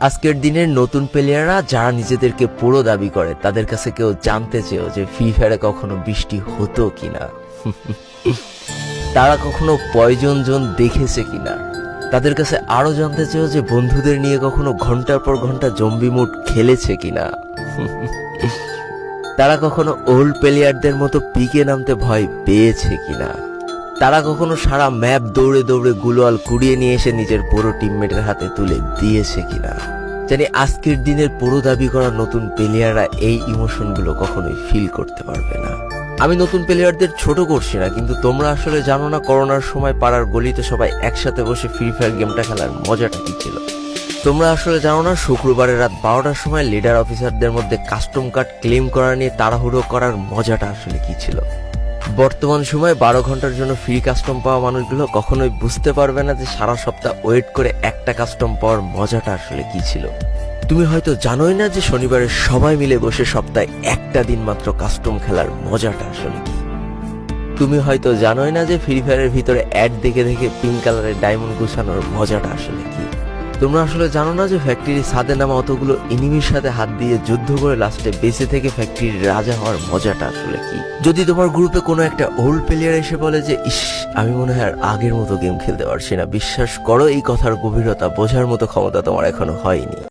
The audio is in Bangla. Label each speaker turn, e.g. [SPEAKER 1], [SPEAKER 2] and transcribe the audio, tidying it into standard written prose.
[SPEAKER 1] আজকের দিনের নতুন প্লেয়াররা যারা নিজেদেরকে পুরো দাবি করে তাদের কাছে কেউ জানতে চেয়েও যে ফ্রি ফায়ারে কখনো বৃষ্টি হতো কিনা, তারা কখনো পয়জন জোন দেখেছে কিনা, তাদের কাছে আরো জানতে চেয়েও যে বন্ধুদের নিয়ে কখনো ঘন্টার পর ঘন্টা জম্বি মুড খেলেছে কিনা, তারা কখনো ওল্ড প্লেয়ারদের মতো পিকে নামতে ভয় পেয়েছে কিনা, তারা কখনো সারা ম্যাপ দৌড়ে দৌড়ে গুলোয়াল কুড়িয়ে নিয়ে এসে নিজের পুরো টিমমেটের হাতে তুলে দিয়েছে কিনা। জানি আজকের দিনের পুরো দাবি করা নতুন প্লেয়াররা এই ইমোশনগুলো কখনোই ফিল করতে পারবে না। আমি নতুন প্লেয়ারদের ছোট করছি না, কিন্তু তোমরা আসলে জানো না করোনার সময় পাড়ার গলিতে সবাই একসাথে বসে ফ্রি ফায়ার গেমটা খেলার মজাটা কি ছিল। তোমরা আসলে জানো না শুক্রবারের রাত 12টার সময় লিডার অফিসারদের মধ্যে কাস্টম কার্ড ক্লেম করা নিয়ে তাড়াহুড়ো করার মজাটা আসলে কি ছিল। বর্তমান সময়ে 12 ঘন্টার জন্য ফ্রি কাস্টম পাওয়া মানুষগুলো কখনোই বুঝতে পারবে না যে সারা সপ্তাহ ওয়েট করে একটা কাস্টম পাওয়ার মজাটা আসলে কি ছিল। তুমি হয়তো জানোই না যে শনিবারে সবাই মিলে বসে সপ্তাহে একটা দিন মাত্র কাস্টম খেলার মজাটা আসলে কি। তুমি হয়তো জানোই না যে ফ্রি ফায়ারের ভিতরে অ্যাড দেখে দেখে পিঙ্ক কালারের ডায়মন্ড গুছানোর মজাটা আসলে কি। তোমরা আসলে জানো না যে ফ্যাক্টরি ছাদে নামা অতগুলো এনিমির সাথে হাত দিয়ে যুদ্ধ করে লাস্টে বেঁচে থেকে ফ্যাক্টরির রাজা হওয়ার মজাটা আসলে কি। যদি তোমার গ্রুপে কোনো একটা ওল্ড প্লেয়ার এসে বলে যে ইস আমি মনে হয় আর আগের মতো গেম খেলতে পারছি না, বিশ্বাস করো এই কথার গভীরতা বোঝার মতো ক্ষমতা তোমার এখনো হয়নি।